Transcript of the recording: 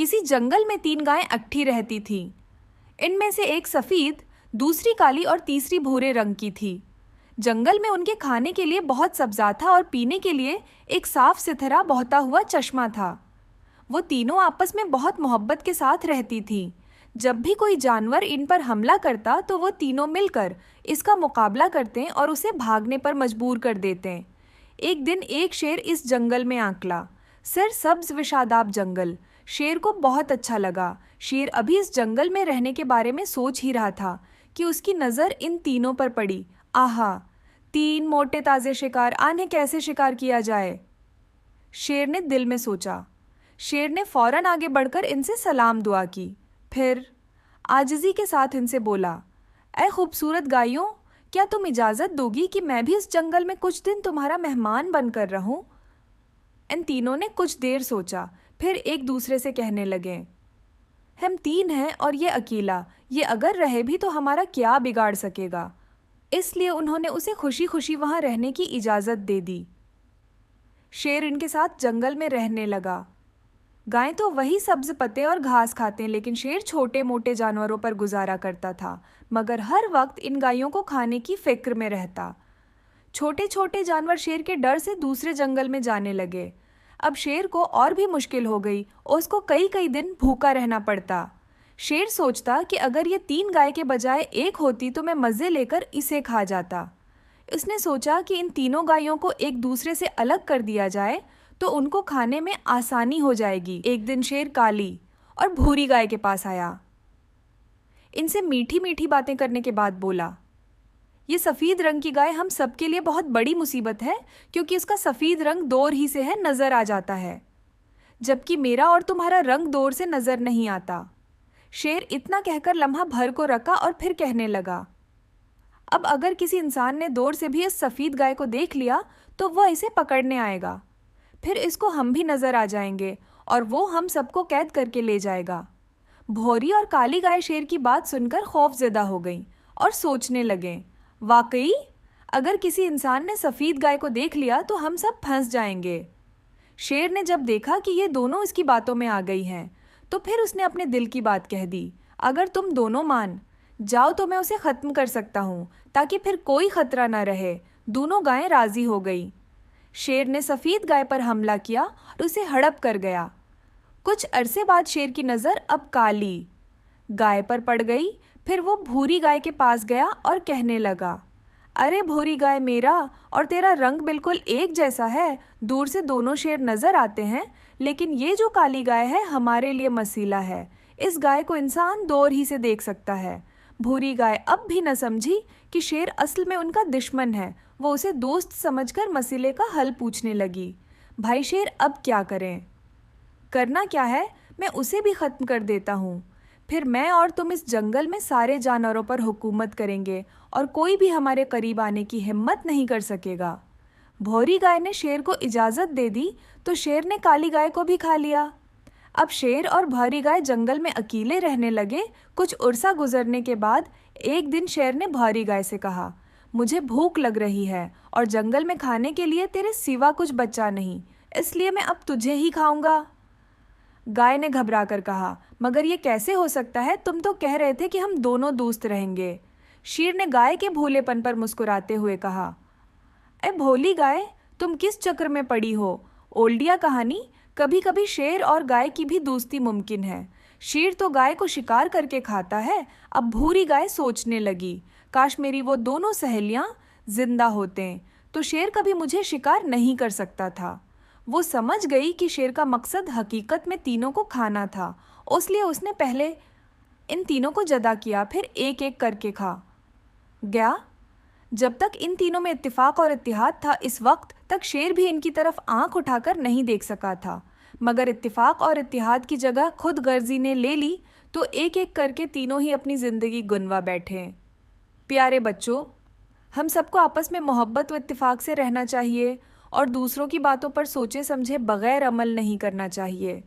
किसी जंगल में 3 गायें इकट्ठी रहती थीं। इनमें से एक सफ़ेद, दूसरी काली और तीसरी भूरे रंग की थी। जंगल में उनके खाने के लिए बहुत सब्ज़ा था और पीने के लिए एक साफ सुथरा बहता हुआ चश्मा था। वो तीनों आपस में बहुत मोहब्बत के साथ रहती थीं। जब भी कोई जानवर इन पर हमला करता तो वो तीनों मिलकर इसका मुकाबला करते और उसे भागने पर मजबूर कर देते। एक दिन एक शेर इस जंगल में आंकला। सरसब्ज विशादाब जंगल शेर को बहुत अच्छा लगा। शेर अभी इस जंगल में रहने के बारे में सोच ही रहा था कि उसकी नज़र इन तीनों पर पड़ी। आहा, 3 मोटे ताज़े शिकार, आने कैसे शिकार किया जाए? शेर ने दिल में सोचा। शेर ने फौरन आगे बढ़कर इनसे सलाम दुआ की। फिर आजिज़ी के साथ इनसे बोला, ऐ खूबसूरत गायों, क्या तुम इजाज़त दोगी कि मैं भी इस जंगल में कुछ दिन तुम्हारा मेहमान बनकर रहूं? इन तीनों ने कुछ देर सोचा, फिर एक दूसरे से कहने लगे, हम 3 हैं और ये अकेला, ये अगर रहे भी तो हमारा क्या बिगाड़ सकेगा। इसलिए उन्होंने उसे खुशी खुशी वहाँ रहने की इजाज़त दे दी। शेर इनके साथ जंगल में रहने लगा। गायें तो वही सब्ज पत्ते और घास खाते हैं, लेकिन शेर छोटे मोटे जानवरों पर गुजारा करता था, मगर हर वक्त इन गायों को खाने की फिक्र में रहता। छोटे छोटे जानवर शेर के डर से दूसरे जंगल में जाने लगे। अब शेर को और भी मुश्किल हो गई, उसको कई कई दिन भूखा रहना पड़ता। शेर सोचता कि अगर ये 3 गाय के बजाय एक होती तो मैं मज़े लेकर इसे खा जाता। उसने सोचा कि इन तीनों गायों को एक दूसरे से अलग कर दिया जाए तो उनको खाने में आसानी हो जाएगी। एक दिन शेर काली और भूरी गाय के पास आया। इनसे मीठी मीठी बातें करने के बाद बोला, ये सफ़ेद रंग की गाय हम सबके लिए बहुत बड़ी मुसीबत है, क्योंकि इसका सफ़ेद रंग दौर ही से है, नज़र आ जाता है, जबकि मेरा और तुम्हारा रंग दौर से नज़र नहीं आता। शेर इतना कहकर लम्हा भर को रखा और फिर कहने लगा, अब अगर किसी इंसान ने दौर से भी इस सफ़ेद गाय को देख लिया तो वह इसे पकड़ने आएगा, फिर इसको हम भी नज़र आ जाएंगे और वो हम सबको कैद करके ले जाएगा। भौरी और काली गाय शेर की बात सुनकर खौफज़दा हो गईं और सोचने लगें, वाकई अगर किसी इंसान ने सफ़ेद गाय को देख लिया तो हम सब फंस जाएंगे। शेर ने जब देखा कि ये दोनों इसकी बातों में आ गई हैं तो फिर उसने अपने दिल की बात कह दी, अगर तुम दोनों मान जाओ तो मैं उसे ख़त्म कर सकता हूँ, ताकि फिर कोई ख़तरा न रहे। दोनों गायें राज़ी हो गई। शेर ने सफ़ेद गाय पर हमला किया और उसे हड़प कर गया। कुछ अरसे बाद शेर की नज़र अब काली गाय पर पड़ गई। फिर वो भूरी गाय के पास गया और कहने लगा, अरे भूरी गाय, मेरा और तेरा रंग बिल्कुल एक जैसा है। दूर से दोनों शेर नज़र आते हैं, लेकिन ये जो काली गाय है हमारे लिए मसीला है। इस गाय को इंसान दूर ही से देख सकता है। भूरी गाय अब भी न समझी कि शेर असल में उनका दुश्मन है। वो उसे दोस्त समझकर मसले का हल पूछने लगी, भाई शेर, अब क्या करें? करना क्या है, मैं उसे भी ख़त्म कर देता हूँ। फिर मैं और तुम इस जंगल में सारे जानवरों पर हुकूमत करेंगे और कोई भी हमारे करीब आने की हिम्मत नहीं कर सकेगा। भौरी गाय ने शेर को इजाज़त दे दी तो शेर ने काली गाय को भी खा लिया। अब शेर और भौरी गाय जंगल में अकेले रहने लगे। कुछ उरसा गुजरने के बाद एक दिन शेर ने भौरी गाय से कहा, मुझे भूख लग रही है और जंगल में खाने के लिए तेरे सिवा कुछ बचा नहीं, इसलिए मैं अब तुझे ही खाऊंगा। गाय ने घबरा कर कहा, मगर ये कैसे हो सकता है? तुम तो कह रहे थे कि हम दोनों दोस्त रहेंगे। शेर ने गाय के भोलेपन पर मुस्कुराते हुए कहा, ए भोली गाय, तुम किस चक्र में पड़ी हो? ओल्डिया कहानी, कभी कभी शेर और गाय की भी दोस्ती मुमकिन है। शेर तो गाय को शिकार करके खाता है। अब भूरी गाय सोचने लगी, काश मेरी वो दोनों सहेलियां जिंदा होते तो शेर कभी मुझे शिकार नहीं कर सकता था। वो समझ गई कि शेर का मकसद हकीकत में तीनों को खाना था, इसलिए उसने पहले इन तीनों को जदा किया, फिर एक एक करके खा गया। जब तक इन तीनों में इत्तेफाक और इत्तेहाद था, इस वक्त तक शेर भी इनकी तरफ आंख उठाकर नहीं देख सका था, मगर इत्तेफाक और इत्तेहाद की जगह खुद गर्जी ने ले ली तो एक एक करके तीनों ही अपनी ज़िंदगी गुनवा बैठे। प्यारे बच्चों, हम सबको आपस में मोहब्बत व इत्तेफाक से रहना चाहिए और दूसरों की बातों पर सोचे समझे बग़ैर अमल नहीं करना चाहिए।